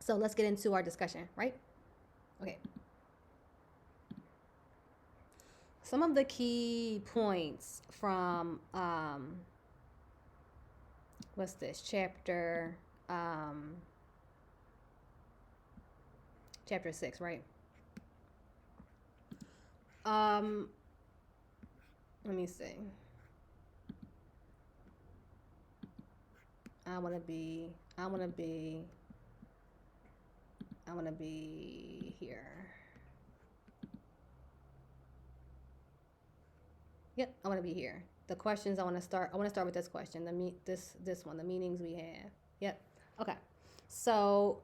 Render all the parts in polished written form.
So let's get into our discussion, right? Okay. Some of the key points from what's this um, chapter 6, right? Um, let me see. I want to be. I want to be. I want to be here. Yep, I want to be here. The questions I want to start. I want to start with this question. This one. The meanings we have. Yep. Okay. So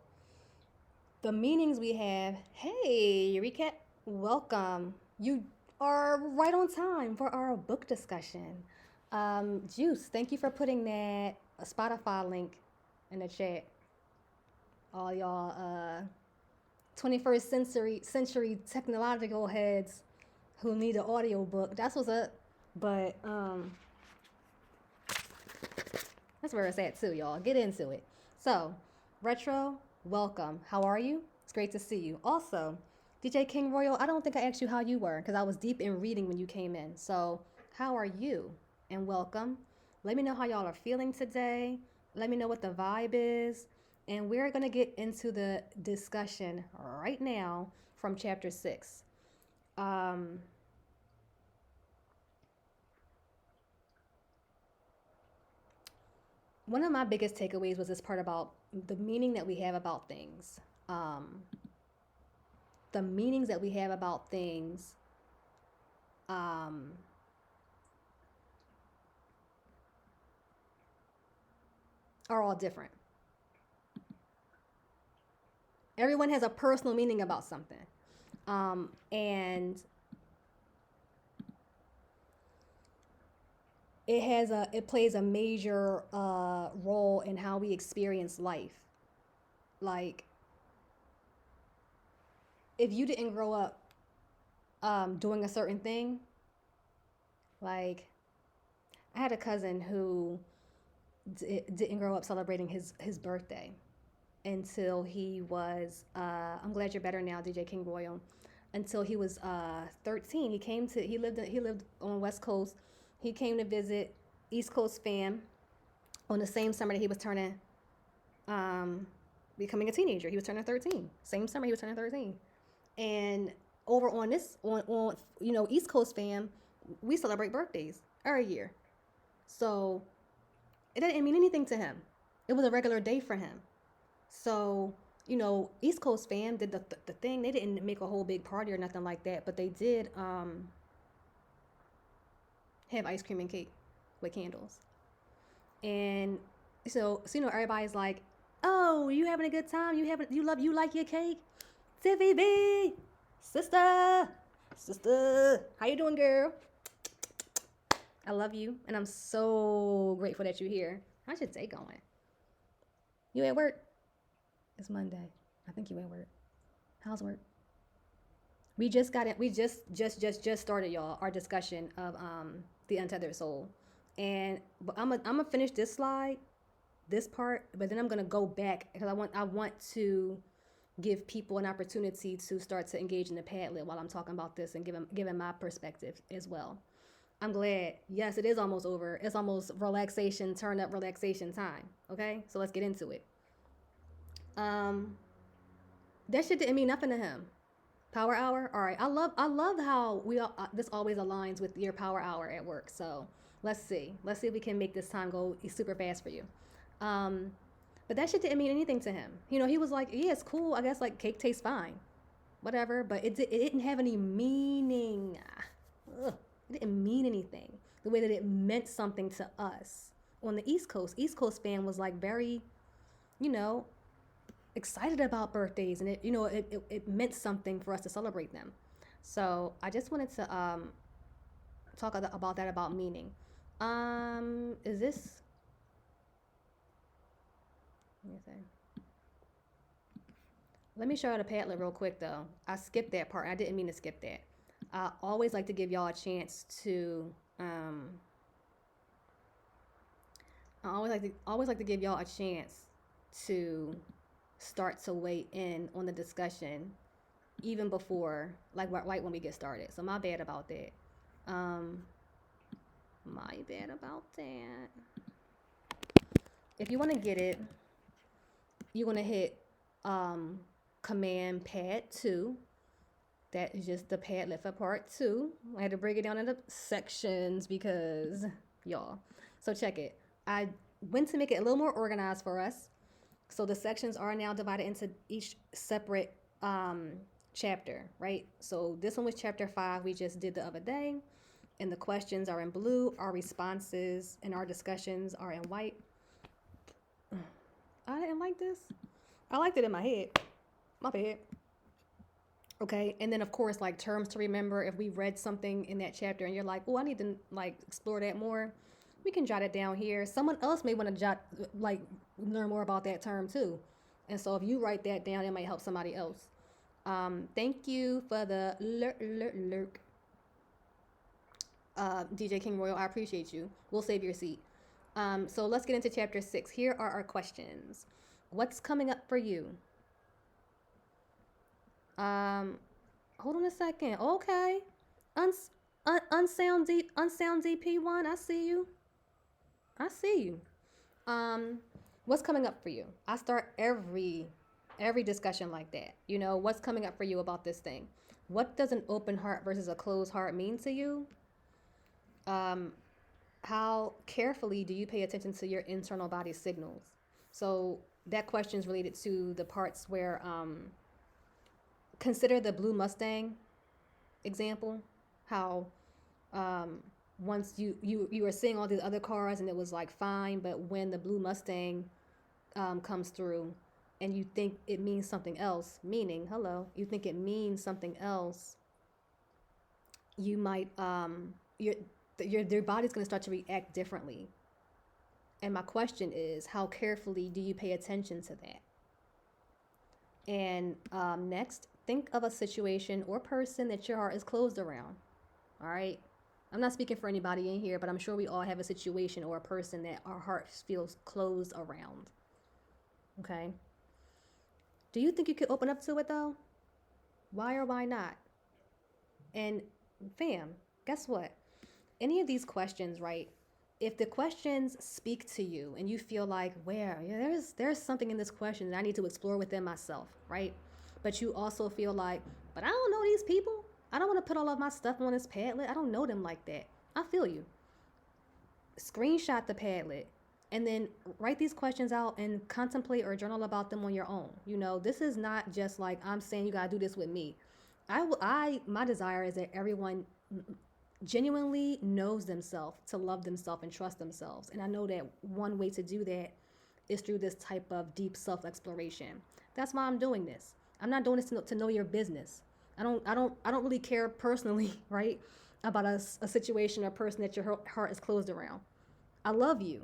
the meanings we have. Hey, Eureka, welcome. You are right on time for our book discussion. Juice, thank you for putting that Spotify link in the chat. All y'all 21st century technological heads who need an audio book. That's what's up. But that's where it's at too, y'all. Get into it. So, Retro, welcome. How are you? It's great to see you. Also, DJ King Royal, I don't think I asked you how you were because I was deep in reading when you came in. So, how are you? And welcome. Let me know how y'all are feeling today. Let me know what the vibe is. And we're going to get into the discussion right now from chapter 6. Um, One of my biggest takeaways was this part about the meaning that we have about things. Um, the meanings that we have about things um, are all different. Everyone has a personal meaning about something. And it plays a major role in how we experience life. Like, if you didn't grow up doing a certain thing, like I had a cousin who didn't grow up celebrating his birthday until he was I'm glad you're better now, DJ King Royal. Until he was 13. He lived on West Coast. He came to visit East Coast fam on the same summer that he was turning um, becoming a teenager. He was turning 13. Same summer he was turning 13. And over on this on East Coast fam, we celebrate birthdays every year. So it didn't mean anything to him. It was a regular day for him. So, East Coast fam did the thing. They didn't make a whole big party or nothing like that, but they did have ice cream and cake with candles. And so everybody's like, "Oh, you having a good time? You like your cake? Tiffy B, sister, sister, how you doing, girl? I love you, and I'm so grateful that you're here. How's your day going? You at work? It's Monday. I think you at work. How's work? We just got it. We just started, y'all, our discussion of the Untethered Soul, and but I'm gonna finish this slide, this part, but then I'm gonna go back because I want to give people an opportunity to start to engage in the Padlet while I'm talking about this and giving my perspective as well. I'm glad. Yes, it is almost over. It's almost relaxation, turn up relaxation time. Okay, so let's get into it. Um, that shit didn't mean nothing to him. Power hour. All right. I love how this always aligns with your power hour at work. So let's see. Let's see if we can make this time go super fast for you. Um, but that shit didn't mean anything to him. He was like, yeah, it's cool. I guess like cake tastes fine, whatever. But it didn't have any meaning. Ugh, it didn't mean anything the way that it meant something to us on the East Coast. East Coast fan was like very, you know, excited about birthdays, and it meant something for us to celebrate them. So I just wanted to talk about that, about meaning. Is this, let me see. Let me show you the Padlet real quick though. I skipped that part. I didn't mean to skip that. I always like to give y'all a chance to I always like to give y'all a chance to start to weigh in on the discussion even before, like right when we get started. So my bad about that. My bad about that. If you want to get it, you're going to hit Command Pad 2. That is just the Padlet for part 2. I had to break it down into sections because y'all. So check it. I went to make it a little more organized for us. So the sections are now divided into each separate chapter, right? So this one was chapter 5 we just did the other day. And the questions are in blue. Our responses and our discussions are in white. I didn't like this. I liked it in my head. My bad. Okay, and then of course, like terms to remember. If we read something in that chapter and you're like, oh, I need to like explore that more, we can jot it down here. Someone else may want to learn more about that term too. And so if you write that down, it might help somebody else. Thank you for the lurk. DJ King Royal, I appreciate you. We'll save your seat. So let's get into chapter 6. Here are our questions. What's coming up for you? Hold on a second. Okay. Unsound DP1, I see you. What's coming up for you? I start every discussion like that. You know, what's coming up for you about this thing? What does an open heart versus a closed heart mean to you? How carefully do you pay attention to your internal body signals? So that question is related to the parts where consider the blue Mustang example. How once you were seeing all these other cars and it was like fine, but when the blue Mustang comes through and you think it means something else, meaning you think it means something else, you might your body's going to start to react differently. And my question is, how carefully do you pay attention to that? And next, think of a situation or person that your heart is closed around. All right. I'm not speaking for anybody in here, but I'm sure we all have a situation or a person that our heart feels closed around. Okay. Do you think you could open up to it though? Why or why not? And fam, guess what? Any of these questions, right? If the questions speak to you and you feel like, there's something in this question that I need to explore within myself, right? But you also feel like, but I don't know these people. I don't want to put all of my stuff on this Padlet. I don't know them like that. I feel you. Screenshot the Padlet and then write these questions out and contemplate or journal about them on your own. You know, this is not just like I'm saying you got to do this with me. My desire is that everyone genuinely knows themselves, to love themselves and trust themselves. And I know that one way to do that is through this type of deep self-exploration. That's why I'm doing this. I'm not doing this to know your business. I don't really care personally, right, about a situation or person that your heart is closed around. I love you.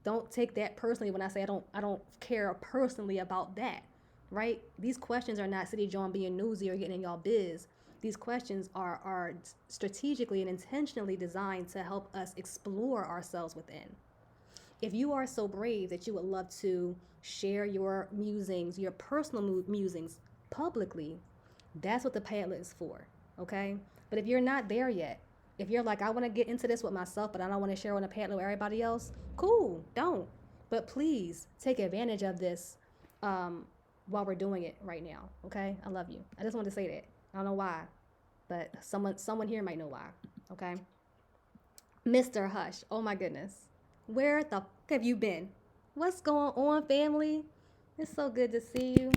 Don't take that personally when I say I don't care personally about that, right? These questions are not City John being nosy or getting in y'all biz. These questions are strategically and intentionally designed to help us explore ourselves within. If you are so brave that you would love to share your musings, your personal musings publicly, that's what the Padlet is for, okay? But if you're not there yet, if you're like, I want to get into this with myself, but I don't want to share on the Padlet with everybody else, cool, don't. But please take advantage of this while we're doing it right now, okay? I love you. I just wanted to say that. I don't know why, but someone here might know why, okay? Mr. Hush, oh my goodness. Where the fuck have you been? What's going on, family? It's so good to see you.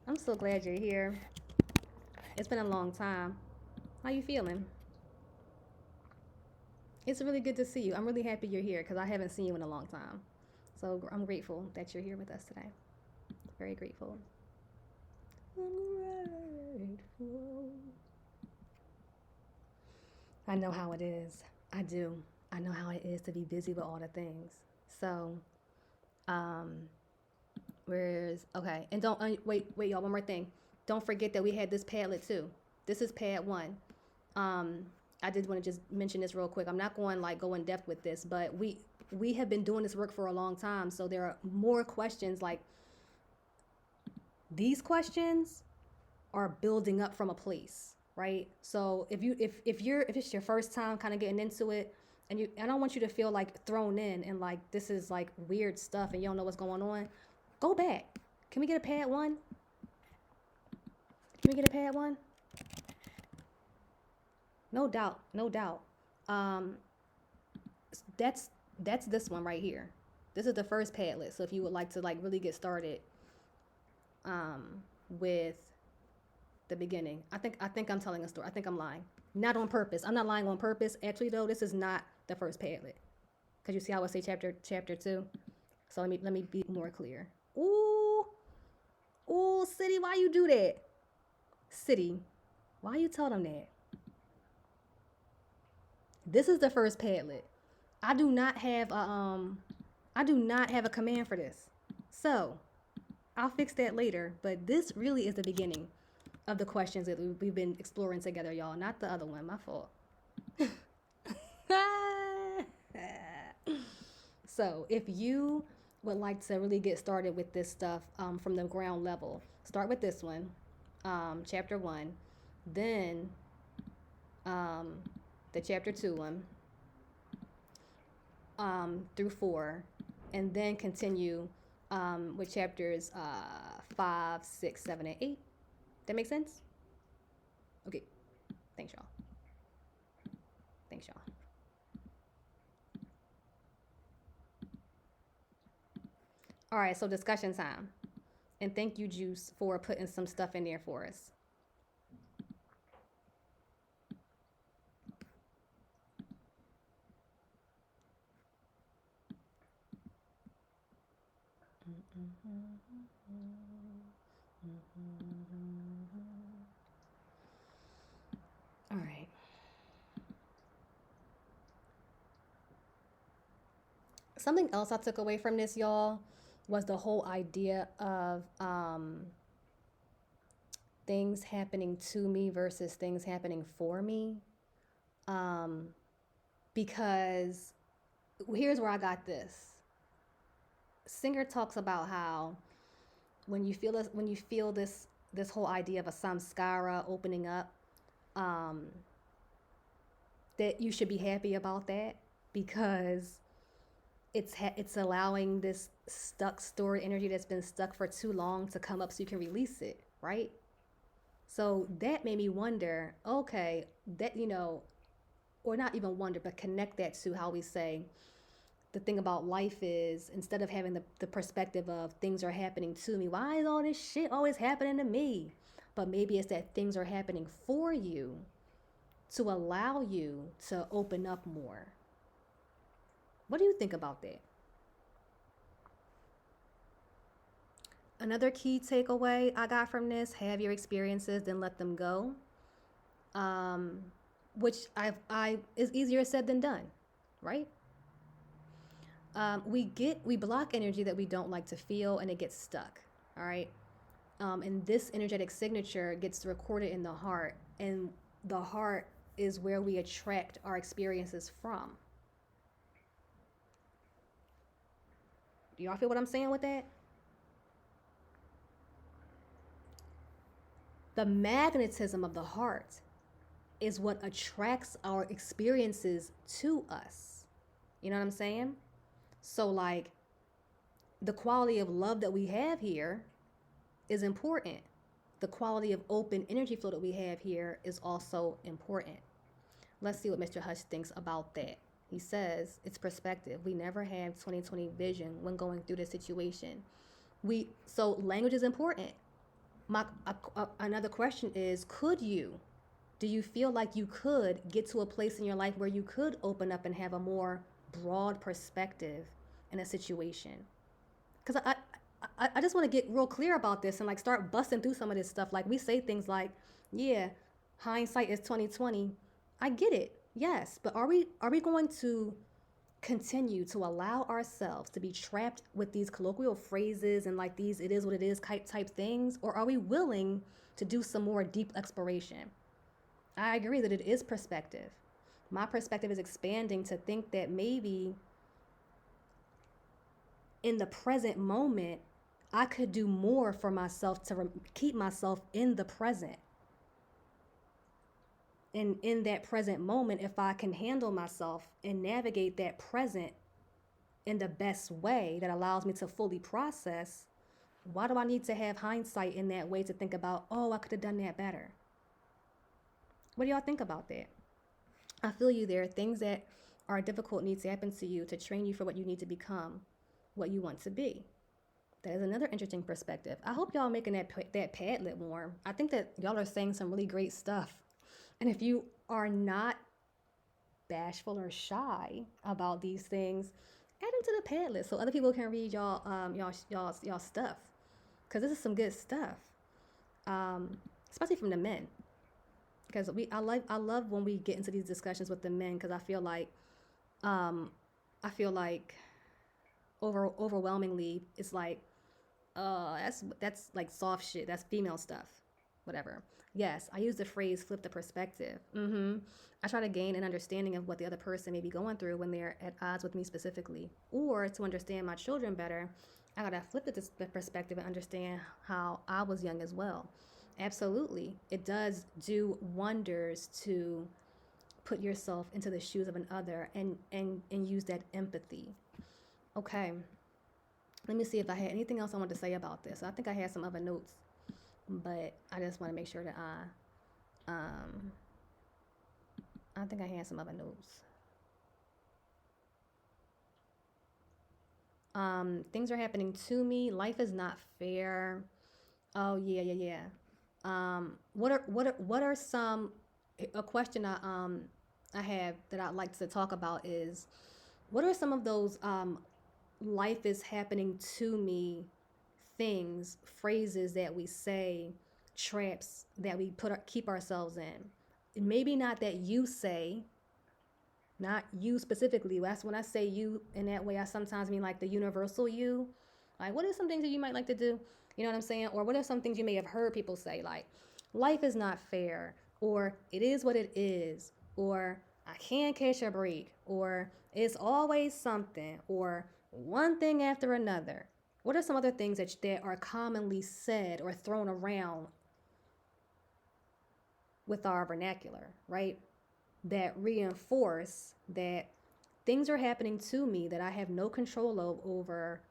I'm so glad you're here. It's been a long time. How you feeling? It's really good to see you. I'm really happy you're here because I haven't seen you in a long time. So I'm grateful that you're here with us today. Very grateful. I know how it is. I do. I know how it is to be busy with all the things. So, okay. And don't, wait, y'all, one more thing. Don't forget that we had this Padlet too. This is Pad 1. I did want to just mention this real quick. I'm not going go in depth with this, but we have been doing this work for a long time. So there are more questions These questions are building up from a place, right? So if it's your first time kind of getting into it, and I don't want you to feel like thrown in and like this is like weird stuff and you don't know what's going on. Go back. Can we get a pad one? Can we get a pad one? No doubt, no doubt. Um, that's this one right here. This is the first Padlet. So if you would like to like really get started with the beginning, I think I'm telling a story. I think I'm lying, not on purpose. I'm not lying on purpose. Actually, though, this is not the first Padlet because you see how I say chapter 2. So let me be more clear. Ooh, ooh, City, why you do that? City, why you tell them that? This is the first Padlet. I do not have a command for this. So I'll fix that later. But this really is the beginning of the questions that we've been exploring together, y'all. Not the other one. My fault. So if you would like to really get started with this stuff from the ground level, start with this one, chapter 1, then the chapter 2 one through 4, and then continue with chapters 5, 6, 7, and 8. That makes sense? Okay. Thanks, y'all. Thanks, y'all. All right, so discussion time. And thank you, Juice, for putting some stuff in there for us. All right. Something else I took away from this, y'all, was the whole idea of things happening to me versus things happening for me. Because here's where I got this. Singer talks about how when you feel this whole idea of a samskara opening up, that you should be happy about that because it's allowing this stuck stored energy that's been stuck for too long to come up so you can release it, right? So that made me wonder, okay, that, or not even wonder, but connect that to how we say the thing about life is, instead of having the perspective of things are happening to me, why is all this shit always happening to me? But maybe it's that things are happening for you to allow you to open up more. What do you think about that? Another key takeaway I got from this: have your experiences, then let them go. Which I is easier said than done, right? We block energy that we don't like to feel, and it gets stuck. All right, and this energetic signature gets recorded in the heart, and the heart is where we attract our experiences from. Do y'all feel what I'm saying with that? The magnetism of the heart is what attracts our experiences to us. You know what I'm saying? So like the quality of love that we have here is important. The quality of open energy flow that we have here is also important. Let's see what Mr. Hush thinks about that. He says it's perspective. We never have 20/20 vision when going through the situation. So language is important. Another question is, do you feel like you could get to a place in your life where you could open up and have a more broad perspective in a situation? Because I just want to get real clear about this and like start busting through some of this stuff. Like we say things like, yeah, hindsight is 20/20. I get it, yes, but are we going to continue to allow ourselves to be trapped with these colloquial phrases and like these it is what it is type things, or are we willing to do some more deep exploration? I agree that it is perspective. My perspective is expanding to think that maybe in the present moment I could do more for myself to keep myself in the present. And in that present moment, if I can handle myself and navigate that present in the best way that allows me to fully process, why do I need to have hindsight in that way to think about, oh, I could have done that better? What do y'all think about that? I feel you there. Things that are difficult need to happen to you to train you for what you need to become, what you want to be. That is another interesting perspective. I hope y'all making that Padlet warm. I think that y'all are saying some really great stuff. And if you are not bashful or shy about these things, add them to the Padlet so other people can read y'all stuff. Because this is some good stuff, especially from the men. Because I love when we get into these discussions with the men, because I feel like overwhelmingly it's like, that's like soft shit. That's female stuff. Whatever. Yes, I use the phrase flip the perspective. I try to gain an understanding of what the other person may be going through when they're at odds with me specifically. Or to understand my children better, I gotta flip the perspective and understand how I was young as well. Absolutely. It does do wonders to put yourself into the shoes of another and use that empathy. Okay. Let me see if I had anything else I wanted to say about this. I think I had some other notes, but I just want to make sure that I think I had some other notes. Things are happening to me. Life is not fair. Oh yeah. What are some, a question I have that I'd like to talk about is, what are some of those life is happening to me things, phrases that we say, traps that we keep ourselves in? Maybe not that you say, not you specifically. That's when I say you in that way, I sometimes mean like the universal you. Like, what are some things that you might like to do? You know what I'm saying? Or what are some things you may have heard people say, like, life is not fair, or it is what it is, or I can't catch a break, or it's always something, or one thing after another. What are some other things that are commonly said or thrown around with our vernacular, right? That reinforce that things are happening to me that I have no control over,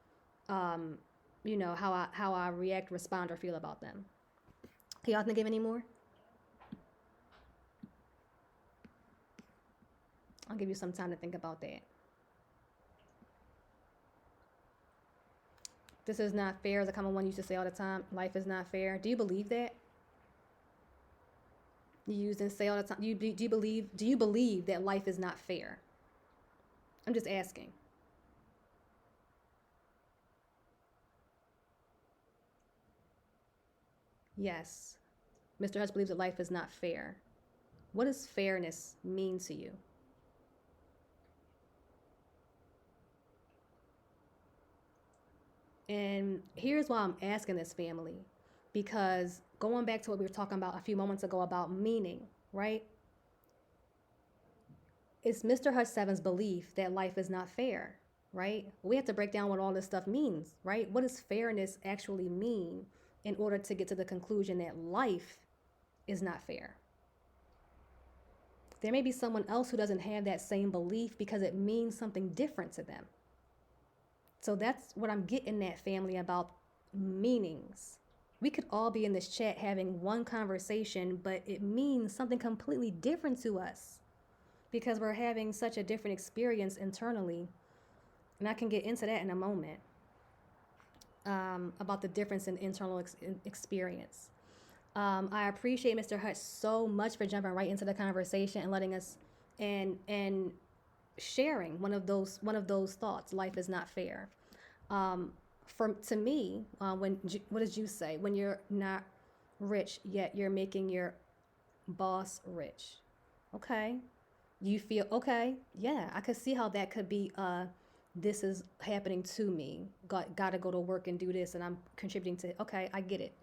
how I react, respond, or feel about them. Can y'all think of any more? I'll give you some time to think about that. This is not fair is a common one you used to say all the time. Life is not fair. Do you believe that? You use and say all the time. Do you believe that life is not fair? I'm just asking. Yes. Mr. Hutch believes that life is not fair. What does fairness mean to you? And here's why I'm asking this, family, because going back to what we were talking about a few moments ago about meaning, right? It's Mr. Hutch Seven's belief that life is not fair, right? We have to break down what all this stuff means, right? What does fairness actually mean in order to get to the conclusion that life is not fair? There may be someone else who doesn't have that same belief because it means something different to them. So that's what I'm getting at, family, about meanings. We could all be in this chat having one conversation, but it means something completely different to us because we're having such a different experience internally. And I can get into that in a moment, about the difference in internal experience. I appreciate Mr. Hutch so much for jumping right into the conversation and letting us and sharing one of those thoughts. Life is not fair. To me, what did you say? When you're not rich yet you're making your boss rich. Okay, you feel okay? Yeah, I could see how that could be. This is happening to me. Got to go to work and do this, and I'm contributing to. Okay, I get it.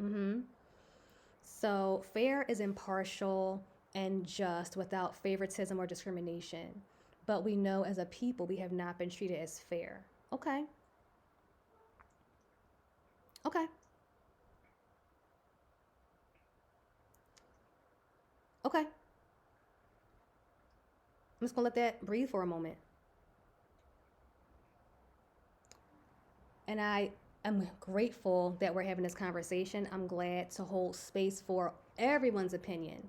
So fair is impartial and just without favoritism or discrimination. But we know as a people we have not been treated as fair. Okay. Okay. Okay. I'm just gonna let that breathe for a moment. And I am grateful that we're having this conversation. I'm glad to hold space for everyone's opinion.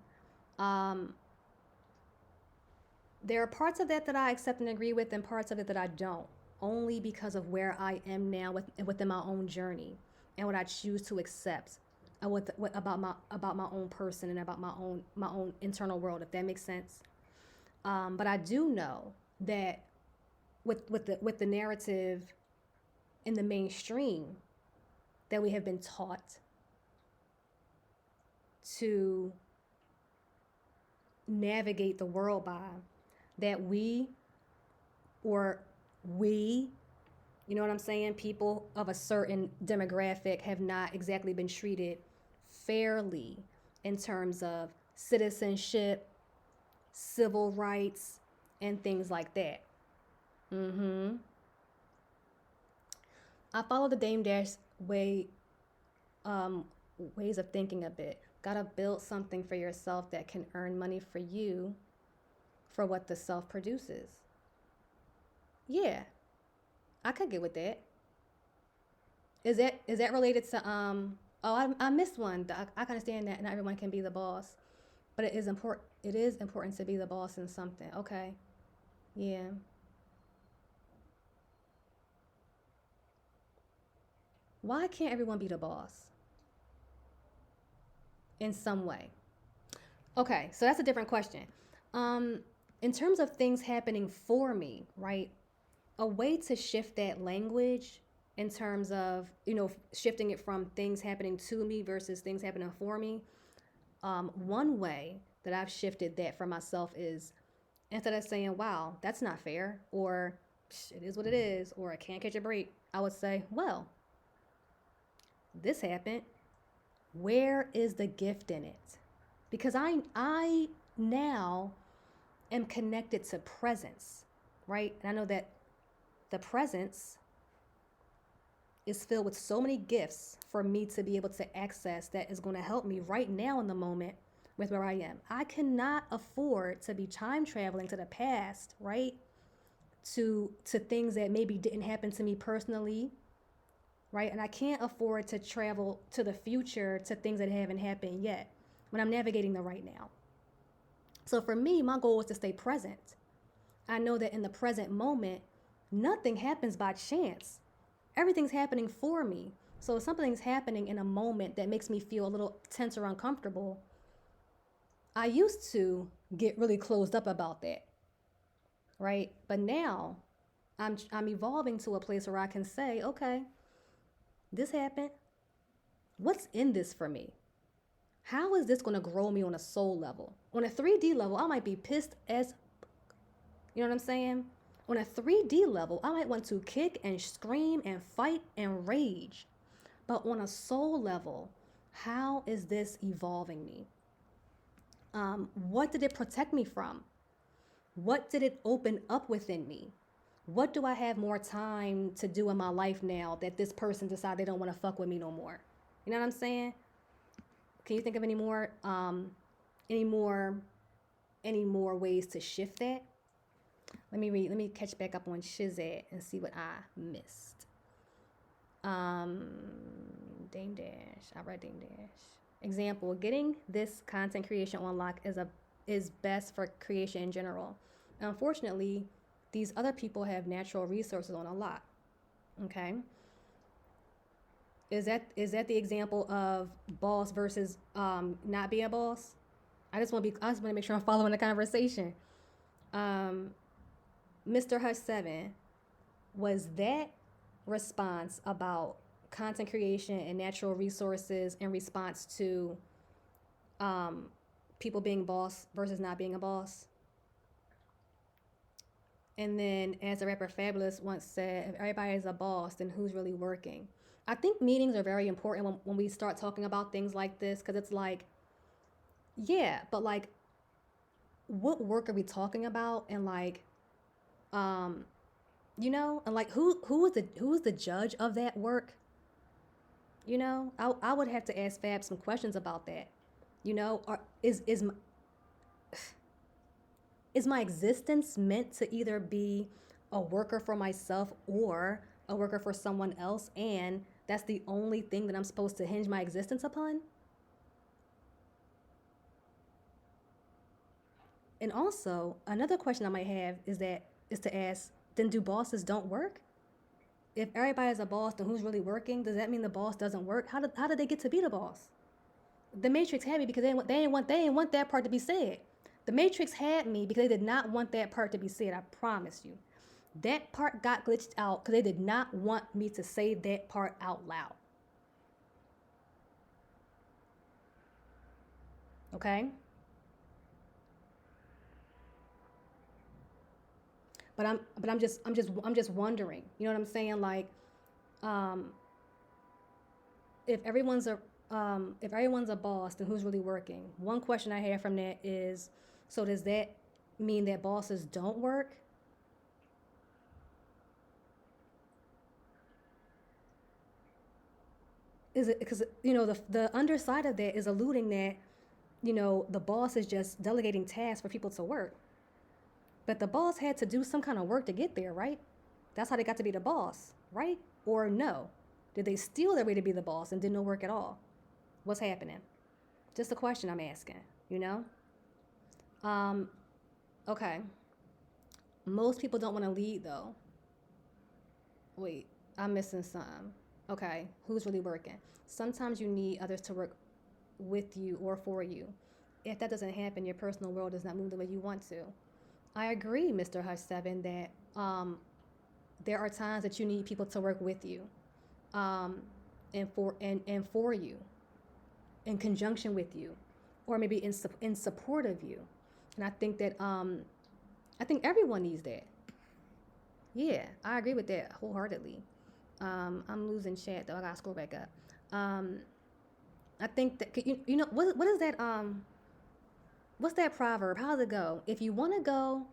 Um, there are parts of that that I accept and agree with, and parts of it that I don't, only because of where I am now within my own journey and what I choose to accept about my own person and about my own internal world, if that makes sense. But I do know that with the narrative in the mainstream that we have been taught to navigate the world by, that or we, you know what I'm saying, people of a certain demographic have not exactly been treated fairly in terms of citizenship, civil rights, and things like that. Mm-hmm. I follow the Dame Dash way, um, ways of thinking a bit. Gotta build something for yourself that can earn money for you for what the self produces. Yeah, I could get with that. Is that related to Oh, I missed one. I can understand that not everyone can be the boss, but it is important to be the boss in something. Okay. Yeah. Why can't everyone be the boss in some way? Okay, so that's a different question. Um, in terms of things happening for me, right? A way to shift that language in terms of, shifting it from things happening to me versus things happening for me. One way that I've shifted that for myself is, instead of saying, wow, that's not fair, or it is what it is, or I can't catch a break, I would say, well, this happened. Where is the gift in it? Because I now am connected to presence, right? And I know that the presence is filled with so many gifts for me to be able to access, that is going to help me right now in the moment with where I am. I cannot afford to be time traveling to the past, right? To things that maybe didn't happen to me personally, right? And I can't afford to travel to the future to things that haven't happened yet when I'm navigating the right now. So for me, my goal is to stay present. I know that in the present moment, nothing happens by chance. Everything's happening for me. So if something's happening in a moment that makes me feel a little tense or uncomfortable, I used to get really closed up about that, right? But now I'm evolving to a place where I can say, okay, this happened. What's in this for me? How is this going to grow me on a soul level? On a 3D level, I might be pissed as, you know what I'm saying? On a 3D level, I might want to kick and scream and fight and rage. But on a soul level, how is this evolving me? What did it protect me from? What did it open up within me? What do I have more time to do in my life now that this person decided they don't want to fuck with me no more? You know what I'm saying? Can you think of any more, any more ways to shift that? Let me read. Let me catch back up on Shizette and see what I missed. Um, Dame Dash. I read Dame Dash. Example: getting this content creation on lock is best for creation in general. Unfortunately, these other people have natural resources on a lot. Okay. Is that the example of boss versus not being a boss? I just want to make sure I'm following the conversation. Um, Mr. Hush 7, was that response about content creation and natural resources in response to um, people being boss versus not being a boss? And then, as the rapper Fabulous once said, if everybody is a boss, then who's really working? I think meetings are very important when we start talking about things like this, because it's like, yeah, but like, what work are we talking about? And like, um, and like, who is the judge of that work? I would have to ask Fab some questions about that. Or is my existence meant to either be a worker for myself or a worker for someone else, and that's the only thing that I'm supposed to hinge my existence upon? And also, another question I might have is to ask, then do bosses don't work? If everybody is a boss, then who's really working? Does that mean the boss doesn't work? How did they get to be the boss? The Matrix had me because they didn't want that part to be said. The Matrix had me because they did not want that part to be said. I promise you, that part got glitched out because they did not want me to say that part out loud. Okay, but I'm just wondering. You know what I'm saying? Like, um, if everyone's a boss, then who's really working? One question I have from that is, so does that mean that bosses don't work? Is it because the underside of that is alluding that the boss is just delegating tasks for people to work, but the boss had to do some kind of work to get there, right? That's how they got to be the boss, right? Or no? Did they steal their way to be the boss and did no work at all? What's happening? Just a question I'm asking, you know? Um, okay. Most people don't want to lead though. Wait, I'm missing some. Okay, who's really working? Sometimes you need others to work with you or for you. If that doesn't happen, your personal world does not move the way you want to. I agree, Mr. Hush 7, that there are times that you need people to work with you, um, and for you, in conjunction with you, or maybe in support of you. And I think everyone needs that. Yeah, I agree with that wholeheartedly. I'm losing chat though. I gotta scroll back up. Um, I think that what is that what's that proverb? How does it go? If you want to go,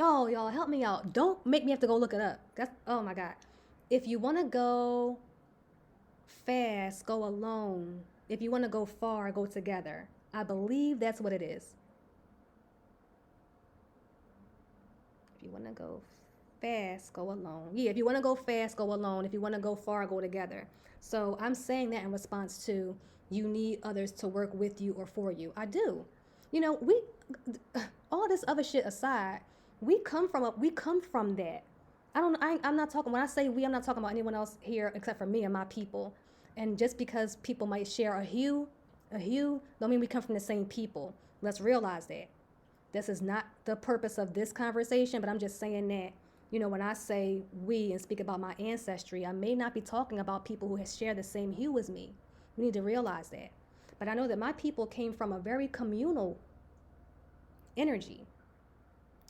oh y'all help me out. Don't make me have to go look it up. That's oh my god. If you want to go fast, go alone. If you want to go far, go together. I believe that's what it is. If you want to go fast, go alone. Yeah, if you want to go fast, go alone. If you want to go far, go together. So I'm saying that in response to you need others to work with you or for you. I do. We all this other shit aside, we come from that. I'm not talking when I say we, I'm not talking about anyone else here except for me and my people. And just because people might share a hue, don't mean we come from the same people. Let's realize that. This is not the purpose of this conversation, but I'm just saying that, when I say we and speak about my ancestry, I may not be talking about people who share the same hue as me. We need to realize that. But I know that my people came from a very communal energy.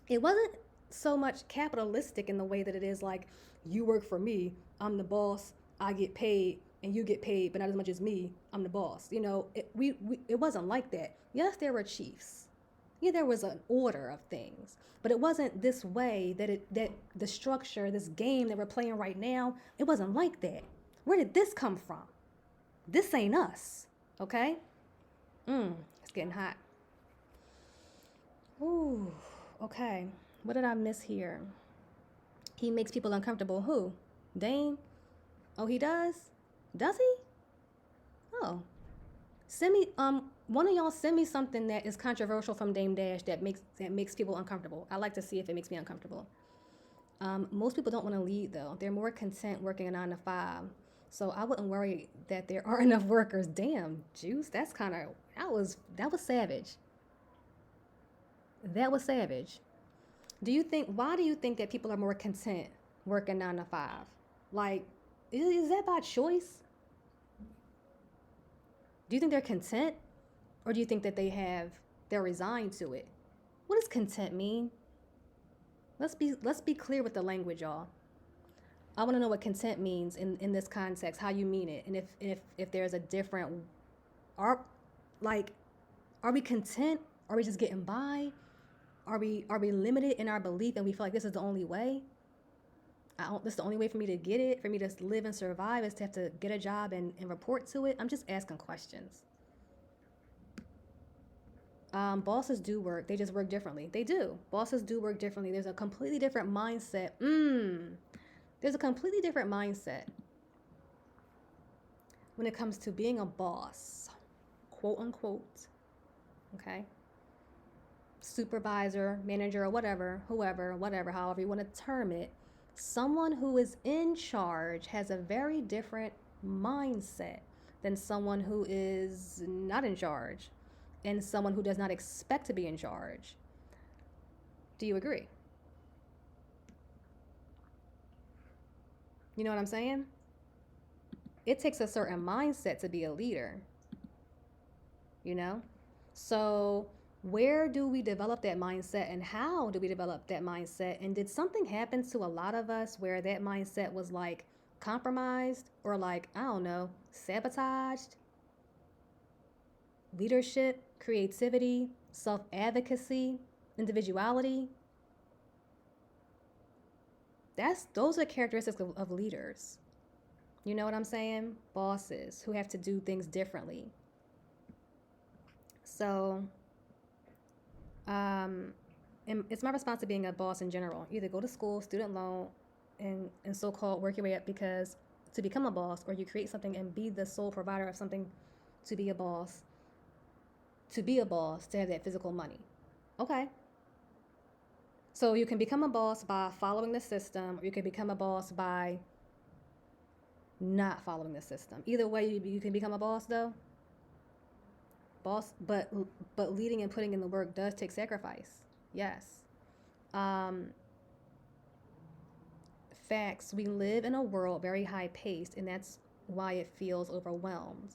It wasn't so much capitalistic in the way that it is like, you work for me, I'm the boss, I get paid, and you get paid, but not as much as me, I'm the boss. It wasn't like that. Yes, there were chiefs. Yeah, there was an order of things, but it wasn't this way that the structure, this game that we're playing right now, it wasn't like that. Where did this come from? This ain't us, okay? It's getting hot. Ooh, okay. What did I miss here? He makes people uncomfortable. Who? Dane? Oh, he does? Does he? Oh. Send me one of y'all send me something that is controversial from Dame Dash that makes people uncomfortable. I like to see if it makes me uncomfortable. Most people don't want to lead though. They're more content working a 9 to 5. So I wouldn't worry that there aren't enough workers. Damn, Juice, that was savage. That was savage. Why do you think that people are more content working 9 to 5? Like, is that by choice? Do you think they're content? Or do you think that they're resigned to it? What does content mean? Let's be clear with the language, y'all. I want to know what content means in this context, how you mean it, and if there's a different are like are we content? Are we just getting by? Are we limited in our belief and we feel like this is the only way? This is the only way for me to get it, for me to live and survive, is to have to get a job and report to it. I'm just asking questions. Bosses do work. They just work differently. They do. Bosses do work differently. There's a completely different mindset. There's a completely different mindset when it comes to being a boss, quote unquote. Okay. Supervisor, manager, or whatever, whoever, whatever, however you want to term it. Someone who is in charge has a very different mindset than someone who is not in charge, and someone who does not expect to be in charge. Do you agree? You know what I'm saying? It takes a certain mindset to be a leader, you know? So, where do we develop that mindset, and how do we develop that mindset? And did something happen to a lot of us where that mindset was like compromised, or like, I don't know, sabotaged? Leadership, creativity, self advocacy, individuality. Those are characteristics of leaders. You know what I'm saying? Bosses who have to do things differently. So, and it's my response to being a boss in general. Either go to school, student loan, and so-called work your way up because to become a boss, or you create something and be the sole provider of something to be a boss, to have that physical money. Okay. So you can become a boss by following the system, or you can become a boss by not following the system. Either way, you can become a boss though. But leading and putting in the work does take sacrifice. Yes. Um, Facts. We live in a world very high paced, and that's why it feels overwhelmed.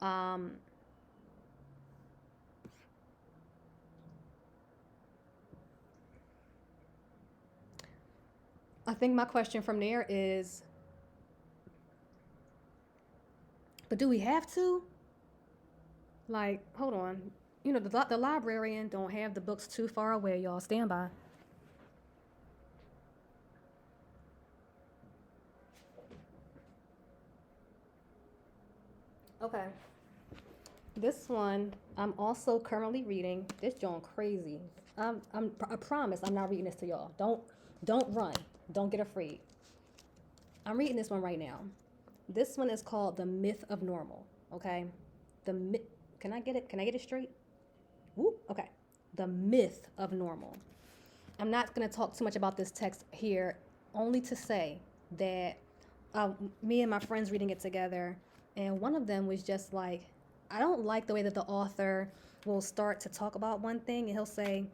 Um, I think my question from there is, but do we have to? Like, hold on. You know, the librarian don't have the books too far away, y'all. Stand by. Okay. This one I'm also currently reading. This joint crazy. I promise I'm not reading this to y'all. Don't run. Don't get afraid. I'm reading this one right now. This one is called The Myth of Normal. Okay. The myth. Can I get it? Can I get it straight? Woo. Okay. The Myth of Normal. I'm not going to talk too much about this text here, only to say that me and my friends reading it together, and one of them was just like, I don't like the way that the author will start to talk about one thing, and he'll say,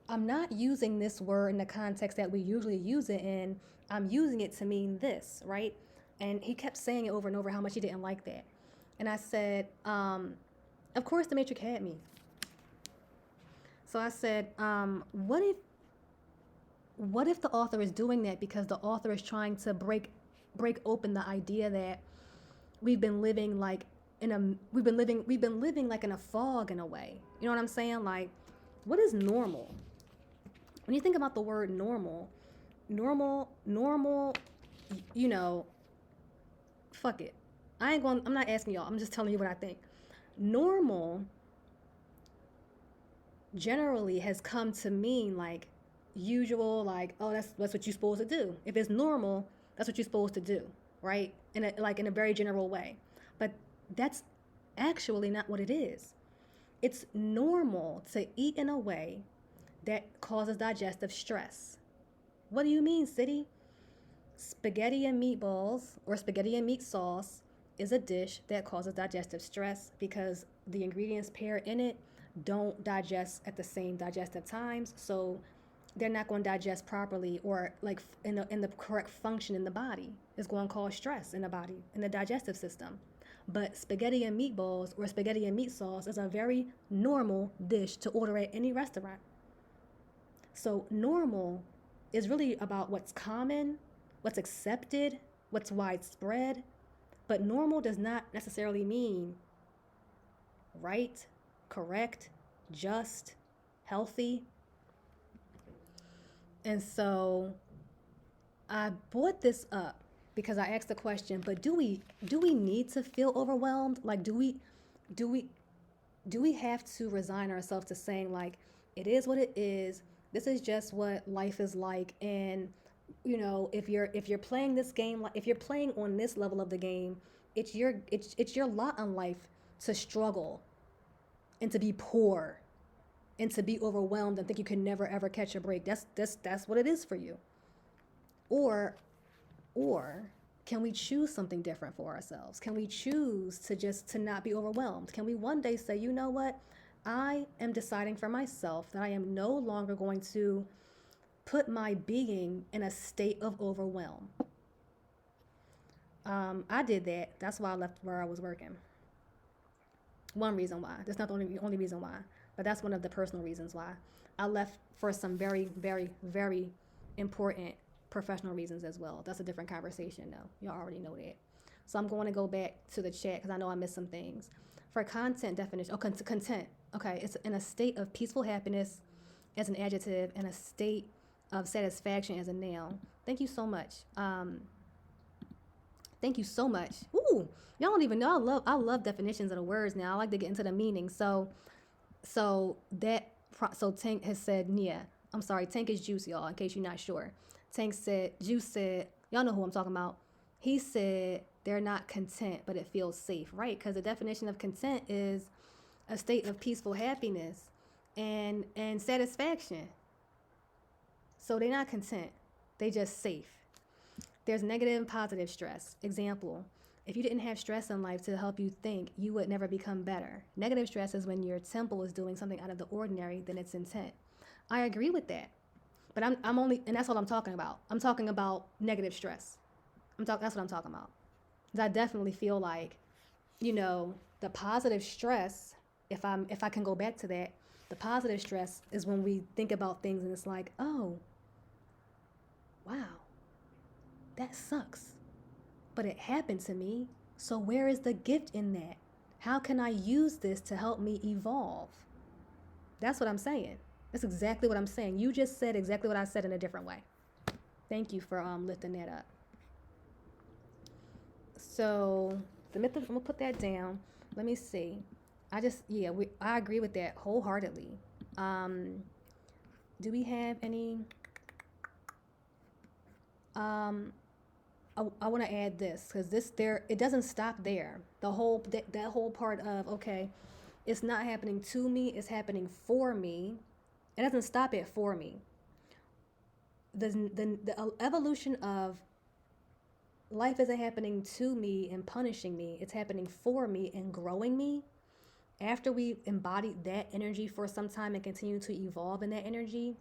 I'm not using this word in the context that we usually use it in. I'm using it to mean this, right? And he kept saying it over and over how much he didn't like that. And I said, of course the Matrix had me. So I said, what if the author is doing that because the author is trying to break open the idea that we've been living like we've been living like in a fog in a way. You know what I'm saying? Like, what is normal? When you think about the word normal, you know, fuck it. I'm not asking y'all. I'm just telling you what I think. Normal generally has come to mean like usual, like, oh, that's what you're supposed to do. If it's normal, that's what you're supposed to do, right? In a very general way. But that's actually not what it is. It's normal to eat in a way that causes digestive stress. What do you mean, City? Spaghetti and meatballs or spaghetti and meat sauce is a dish that causes digestive stress because the ingredients paired in it don't digest at the same digestive times, so they're not going to digest properly or like in the correct function in the body. It's going to cause stress in the body, in the digestive system. But spaghetti and meatballs or spaghetti and meat sauce is a very normal dish to order at any restaurant. So normal is really about what's common, what's accepted, what's widespread. But normal does not necessarily mean right, correct, just, healthy. And so I brought this up because I asked the question, but do we need to feel overwhelmed? Like do we do we have to resign ourselves to saying like it is what it is? This is just what life is like, and if you're playing this game, like if you're playing on this level of the game, it's your lot in life to struggle and to be poor and to be overwhelmed and think you can never ever catch a break. That's what it is for you. Or or can we choose something different for ourselves? Can we choose to not be overwhelmed? Can we one day say, you know what? I am deciding for myself that I am no longer going to put my being in a state of overwhelm. I did that. That's why I left where I was working. One reason why. That's not the only reason why, but that's one of the personal reasons why. I left for some very, very, very important professional reasons as well. That's a different conversation, though. Y'all already know that. So I'm going to go back to the chat because I know I missed some things. For content definition, content. Okay, it's in a state of peaceful happiness as an adjective and a state of satisfaction as a noun. Thank you so much. Thank you so much. Ooh, y'all don't even know. I love definitions of the words now. I like to get into the meaning. So Tank has said Nia. I'm sorry, Tank is Juice, y'all, in case you're not sure. Tank said, Juice said, y'all know who I'm talking about. He said they're not content, but it feels safe, right? Because the definition of content is a state of peaceful happiness and satisfaction. So they're not content. They just safe. There's negative and positive stress. Example, if you didn't have stress in life to help you think, you would never become better. Negative stress is when your temple is doing something out of the ordinary than its intent. I agree with that. But I'm only, and that's what I'm talking about. I'm talking about negative stress. That's what I'm talking about. 'Cause I definitely feel like, the positive stress, if I can go back to that, the positive stress is when we think about things and it's like, oh, wow, that sucks. But it happened to me. So where is the gift in that? How can I use this to help me evolve? That's what I'm saying. That's exactly what I'm saying. You just said exactly what I said in a different way. Thank you for lifting that up. So I'm gonna put that down. Let me see. I agree with that wholeheartedly. Do we have any? I want to add this because it doesn't stop there. That whole part of okay, it's not happening to me, it's happening for me. It doesn't stop at for me. The evolution of life isn't happening to me and punishing me. It's happening for me and growing me. After we embody that energy for some time and continue to evolve in that energy,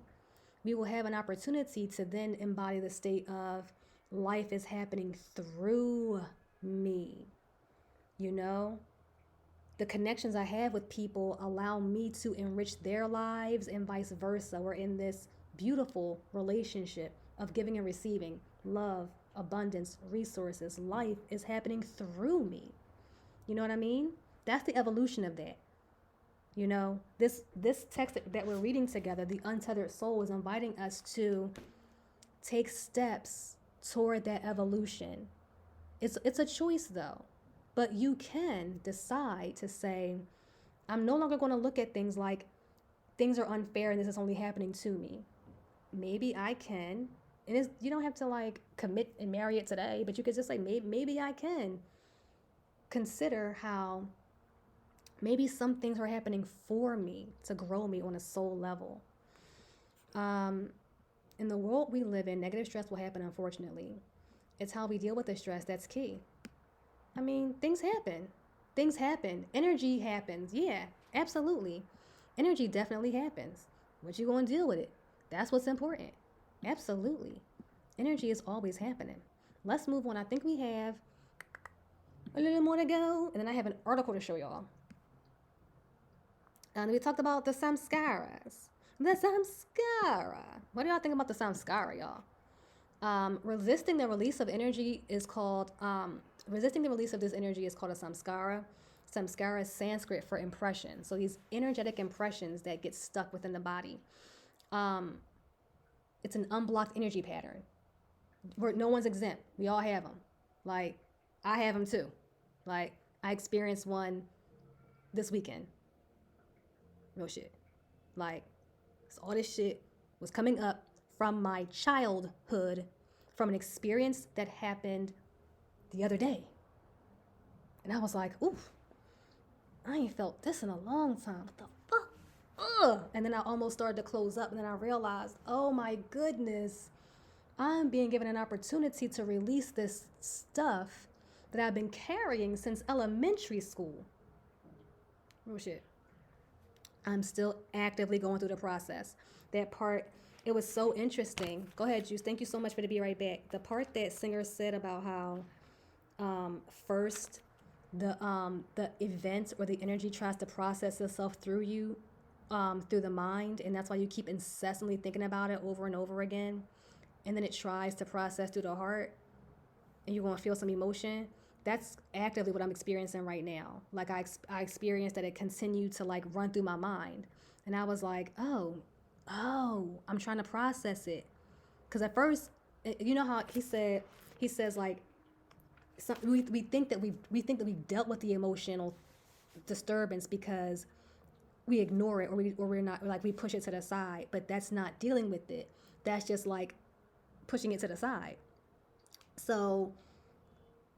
we will have an opportunity to then embody the state of life is happening through me. The connections I have with people allow me to enrich their lives and vice versa. We're in this beautiful relationship of giving and receiving love, abundance, resources. Life is happening through me. You know what I mean? That's the evolution of that. This text that we're reading together, the Untethered Soul, is inviting us to take steps toward that evolution. It's a choice though. But you can decide to say, I'm no longer going to look at things like things are unfair and this is only happening to me. Maybe I can. And you don't have to like commit and marry it today, but you could just say, maybe I can consider how maybe some things are happening for me to grow me on a soul level. In the world we live in, negative stress will happen, unfortunately. It's how we deal with the stress that's key. I mean, things happen. Things happen. Energy happens. Yeah, absolutely. Energy definitely happens. What you going to deal with it? That's what's important. Absolutely. Energy is always happening. Let's move on. I think we have a little more to go. And then I have an article to show y'all. And we talked about the samskaras. The samskara. What do y'all think about the samskara, y'all? Resisting the release of energy is called... resisting the release of this energy is called a samskara. Samskara is Sanskrit for impression. So these energetic impressions that get stuck within the body. It's an unblocked energy pattern. No one's exempt. We all have them. Like, I have them too. Like, I experienced one this weekend. Real shit. Like, so all this shit was coming up from my childhood, from an experience that happened the other day. And I was like, oof, I ain't felt this in a long time. What the fuck? Ugh. And then I almost started to close up, and then I realized, oh my goodness, I'm being given an opportunity to release this stuff that I've been carrying since elementary school. Real shit. I'm still actively going through the process. That part, it was so interesting. Go ahead, Juice. Thank you so much for the Be Right Back. The part that Singer said about how first the event or the energy tries to process itself through you, through the mind, and that's why you keep incessantly thinking about it over and over again, and then it tries to process through the heart, and you're going to feel some emotion. That's actively what I'm experiencing right now. Like, I experienced that it continued to like run through my mind, and I was like, oh, I'm trying to process it, because at first, you know how he says like, we think that we've dealt with the emotional disturbance because we ignore it, or we're not, like, we push it to the side, but that's not dealing with it. That's just like pushing it to the side. So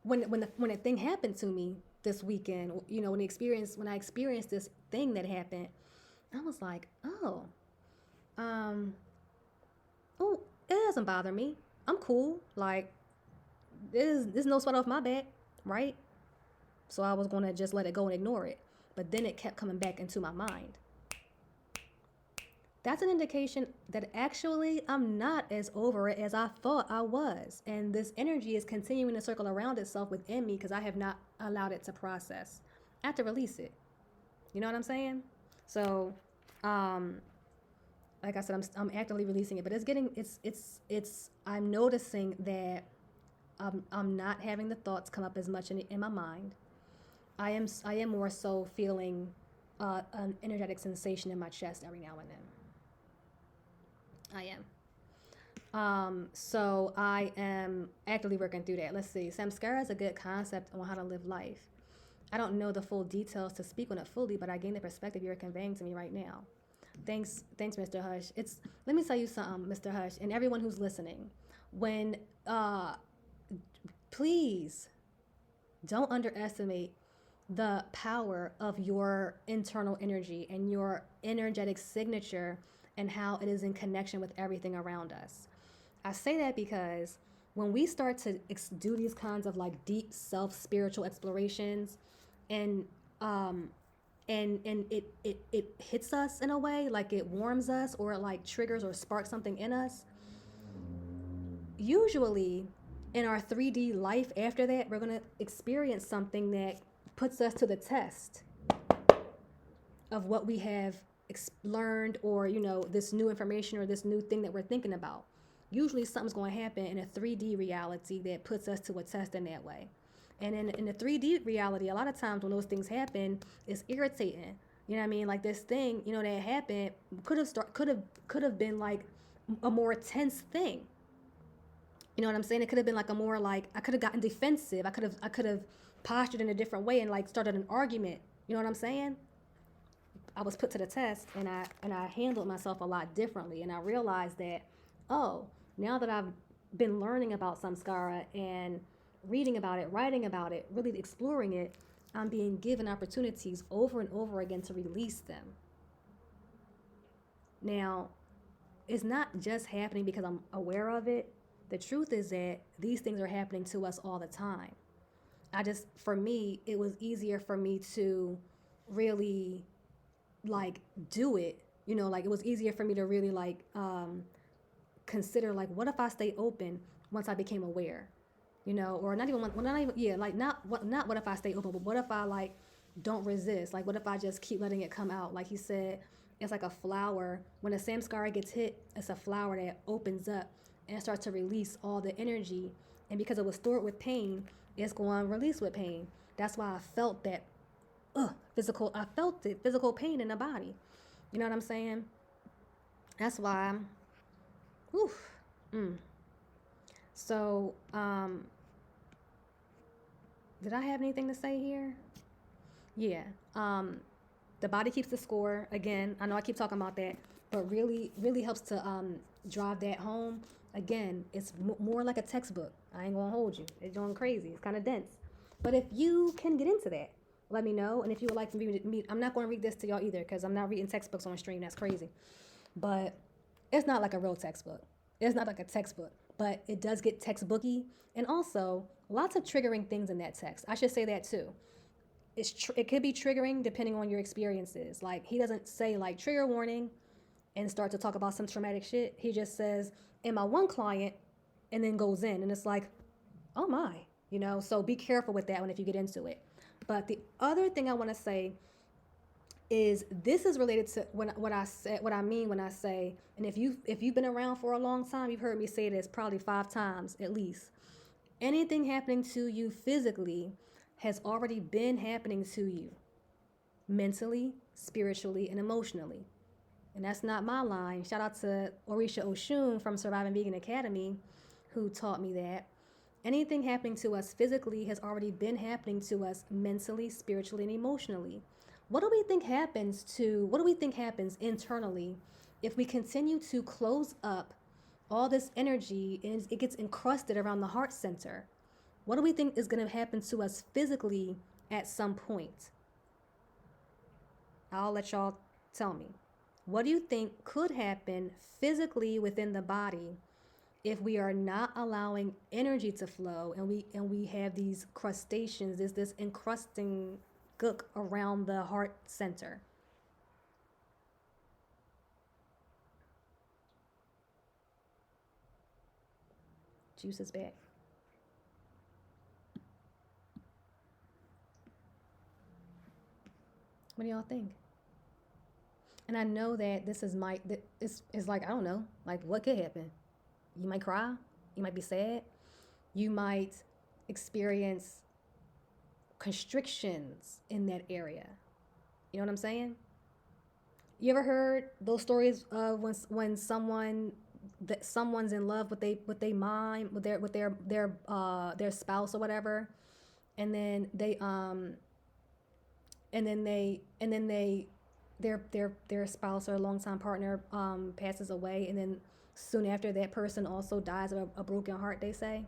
when a thing happened to me this weekend, you know, when I experienced this thing that happened, I was like, oh, it doesn't bother me. I'm cool. Like, there's no sweat off my back, right? So I was going to just let it go and ignore it. But then it kept coming back into my mind. That's an indication that actually I'm not as over it as I thought I was. And this energy is continuing to circle around itself within me because I have not allowed it to process. I have to release it. You know what I'm saying? So, like I said, I'm actively releasing it, but I'm noticing that I'm not having the thoughts come up as much in my mind. I am more so feeling an energetic sensation in my chest every now and then. I am. So I am actively working through that. Let's see. Samskara is a good concept on how to live life. I don't know the full details to speak on it fully, but I gain the perspective you're conveying to me right now. Thanks, Mr. Hush. Let me tell you something, Mr. Hush, and everyone who's listening. When please don't underestimate the power of your internal energy and your energetic signature and how it is in connection with everything around us. I say that because when we start to do these kinds of like deep spiritual explorations, and it hits us in a way, like it warms us or it like triggers or sparks something in us. Usually in our 3D life after that, we're going to experience something that puts us to the test of what we have learned, or, you know, this new information or this new thing that we're thinking about. Usually something's going to happen in a 3D reality that puts us to a test in that way. And in the 3D reality, a lot of times when those things happen, it's irritating. You know what I mean? Like, this thing, you know, that happened could have been like a more tense thing. You know what I'm saying? It could have been like a more like, I could have gotten defensive. I could have postured in a different way and like started an argument. You know what I'm saying? I was put to the test, and I handled myself a lot differently, and I realized that, oh, now that I've been learning about samskara and reading about it, writing about it, really exploring it, I'm being given opportunities over and over again to release them. Now, it's not just happening because I'm aware of it. The truth is that these things are happening to us all the time. For me, it was easier for me to really like do it, you know, like it was easier for me to really like consider, like, what if I stay open once I became aware, you know, or not what if I stay open, but what if I like don't resist, like what if I just keep letting it come out. Like he said, it's like a flower. When a samskara gets hit, it's a flower that opens up and starts to release all the energy, and because it was stored with pain, it's going to release with pain. That's why I felt that physical pain in the body. You know what I'm saying? That's why So, did I have anything to say here? Yeah. The body keeps the score. Again, I know I keep talking about that, but really, really helps to drive that home. Again, it's more like a textbook. I ain't gonna hold you. It's going crazy. It's kind of dense. But if you can get into that, let me know. And if you would like to meet, I'm not going to read this to y'all either because I'm not reading textbooks on stream. That's crazy. But it's not like a real textbook. It's not like a textbook, but it does get textbooky. And also, lots of triggering things in that text. I should say that too. It could be triggering depending on your experiences. Like, he doesn't say, like, trigger warning and start to talk about some traumatic shit. He just says, "And my one client," and then goes in. And it's like, oh my, so be careful with that one if you get into it. But the other thing I want to say is this is related to what I mean when I say, and if you've been around for a long time, you've heard me say this probably 5 times at least. Anything happening to you physically has already been happening to you mentally, spiritually, and emotionally. And that's not my line. Shout out to Orisha Oshun from Surviving Vegan Academy, who taught me that. Anything happening to us physically has already been happening to us mentally, spiritually, and emotionally. What do we think happens internally if we continue to close up all this energy and it gets encrusted around the heart center? What do we think is going to happen to us physically at some point? I'll let y'all tell me. What do you think could happen physically within the body if we are not allowing energy to flow and we have these crustaceans, this encrusting gook around the heart center? Juice is back. What do y'all think? And I know that this is like, I don't know, like, what could happen? You might cry. You might be sad. You might experience constrictions in that area. You know what I'm saying? You ever heard those stories of when someone's in love with they mind with their spouse or whatever, and then they their spouse or longtime partner passes away, and then soon after that person also dies of a broken heart, they say.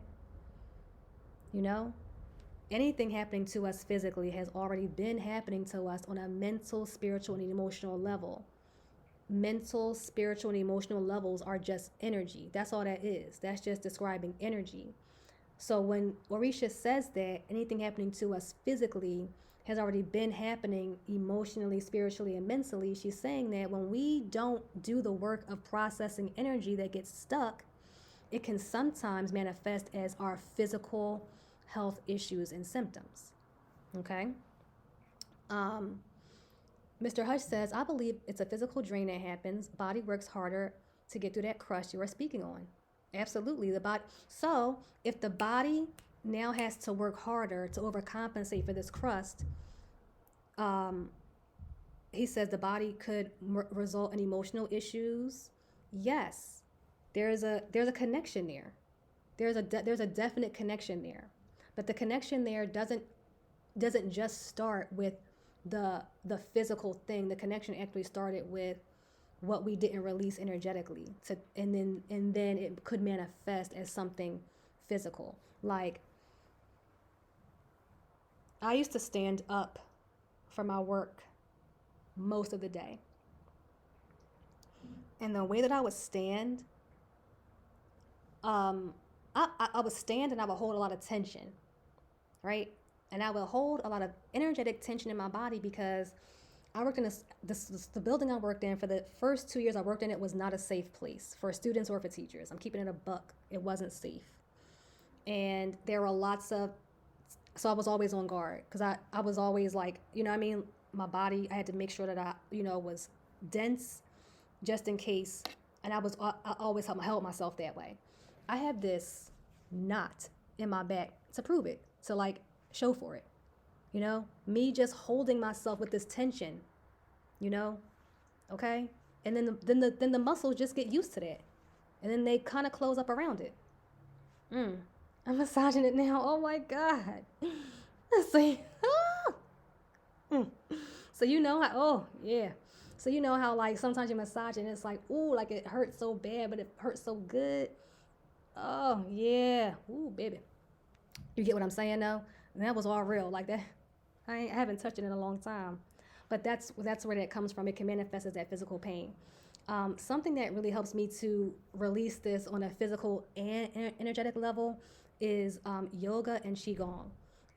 You know, anything happening to us physically has already been happening to us on a mental, spiritual, and emotional level. Mental, spiritual, and emotional levels are just energy. That's all that is. That's just describing energy. So when Orisha says that anything happening to us physically has already been happening emotionally, spiritually, and mentally, she's saying that when we don't do the work of processing energy that gets stuck, it can sometimes manifest as our physical health issues and symptoms. Okay? Mr. Hush says, I believe it's a physical drain that happens. Body works harder to get through that crush you are speaking on. Absolutely. The body. So if the body now has to work harder to overcompensate for this crust, he says the body could result in emotional issues. Yes, there's a connection there. There's a definite connection there, but the connection there doesn't just start with the physical thing. The connection actually started with what we didn't release energetically, and then it could manifest as something physical. Like, I used to stand up for my work most of the day, and the way that I would stand, I would stand and I would hold a lot of tension, right? And I would hold a lot of energetic tension in my body because I worked in the building I worked in for the first 2 years I worked in. It was not a safe place for students or for teachers. I'm keeping it a buck. It wasn't safe. And there were so I was always on guard because I was always like, you know what I mean? My body, I had to make sure that I, was dense just in case. And I always held myself that way. I have this knot in my back to prove it, to like show for it. Me just holding myself with this tension, okay? And then the muscles just get used to that. And then they kind of close up around it. Mm. I'm massaging it now. Oh my God. Let's see. Mm. So you know how, oh yeah. So you know how like sometimes you massage and it's like, ooh, like it hurts so bad, but it hurts so good. Oh yeah. Ooh, baby. You get what I'm saying though? And that was all real. Like that. I haven't touched it in a long time. But that's where that comes from. It can manifest as that physical pain. Something that really helps me to release this on a physical and energetic level is yoga and qigong.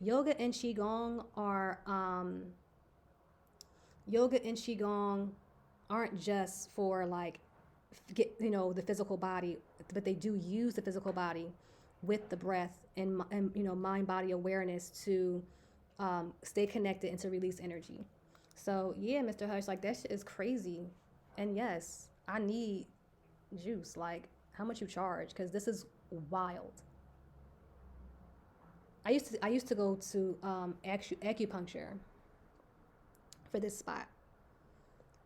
Yoga and qigong are yoga and qigong aren't just for like get the physical body, but they do use the physical body with the breath and mind body awareness to stay connected and to release energy. So yeah, Mr. Hush, like that shit is crazy, and yes, I need juice. Like, how much you charge? Because this is wild. I used to go to acupuncture for this spot.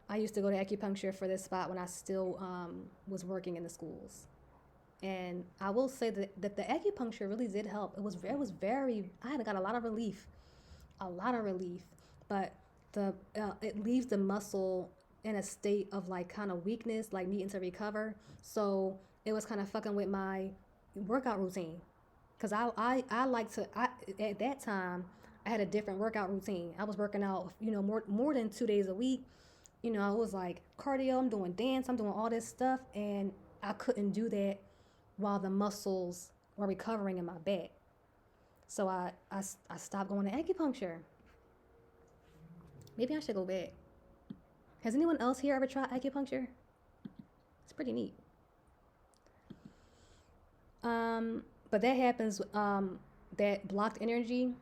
I used to go to acupuncture for this spot when I still was working in the schools. And I will say that the acupuncture really did help. It was very I had got a lot of relief, but the it leaves the muscle in a state of like kind of weakness, like needing to recover. So it was kind of fucking with my workout routine, cause I like to at that time I had a different workout routine. I was working out more than 2 days a week. I was like cardio, I'm doing dance, I'm doing all this stuff, and I couldn't do that while the muscles were recovering in my back. So I stopped going to acupuncture. Maybe I should go back. Has anyone else here ever tried acupuncture? It's pretty neat. But that happens. That blocked energy.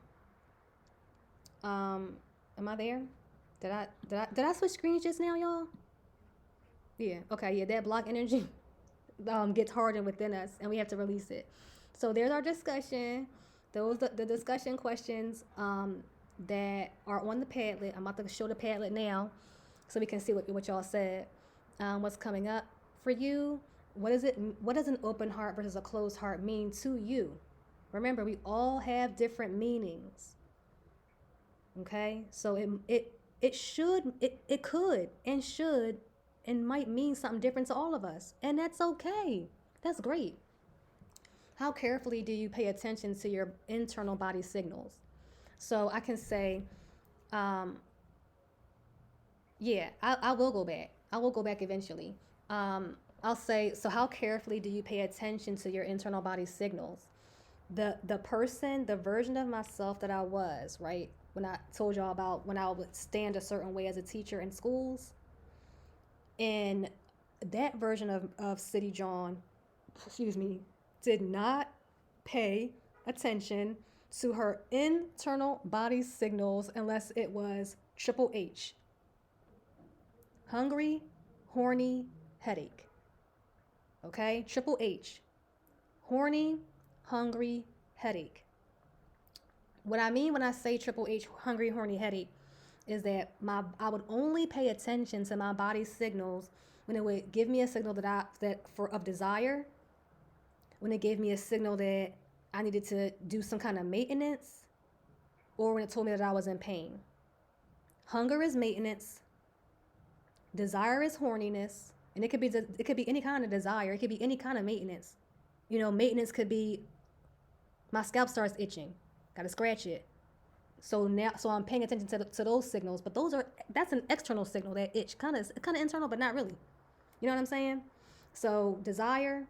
Am I there? Did I switch screens just now, y'all? Yeah. Okay. Yeah. That blocked energy gets hardened within us, and we have to release it. So there's our discussion. Those the discussion questions that are on the Padlet. I'm about to show the Padlet now, so we can see what y'all said. What's coming up for you? What is it? What does an open heart versus a closed heart mean to you? Remember, we all have different meanings. Okay, so it could and should and might mean something different to all of us, and that's okay. That's great. How carefully do you pay attention to your internal body signals? So I can say, um, yeah, I will go back. I will go back eventually. I'll say, so how carefully do you pay attention to your internal body signals? The version of myself that I was, right? When I told y'all about when I would stand a certain way as a teacher in schools, and that version of City John, excuse me, did not pay attention to her internal body signals unless it was triple H: hungry, horny, headache. Okay? Triple H: horny, hungry, headache. What I mean when I say triple H, hungry, horny, headache, is that I would only pay attention to my body signals when it would give me a signal of desire, when it gave me a signal that I needed to do some kind of maintenance, or when it told me that I was in pain. Hunger is maintenance, desire is horniness, and it could be any kind of desire, it could be any kind of maintenance. Maintenance could be my scalp starts itching, gotta scratch it. So I'm paying attention to those signals, but that's an external signal, that itch, kind of internal, but not really. You know what I'm saying? So desire,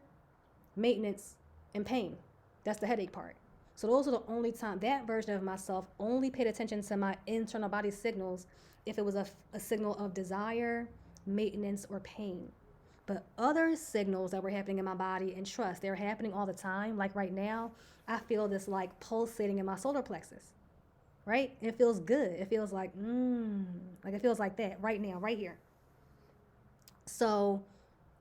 maintenance, and pain. That's the headache part. So those are the only time that version of myself only paid attention to my internal body signals if it was a signal of desire, maintenance, or pain. But other signals that were happening in my body, and trust, they're happening all the time. Like right now, I feel this like pulsating in my solar plexus, right? It feels good. It feels like it feels like that right now, right here. So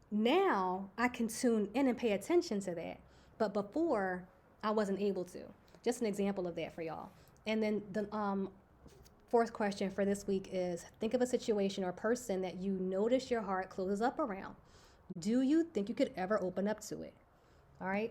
now I can tune in and pay attention to that. But before, I wasn't able to. Just an example of that for y'all. And then the fourth question for this week is, think of a situation or person that you notice your heart closes up around. Do you think you could ever open up to it? All right.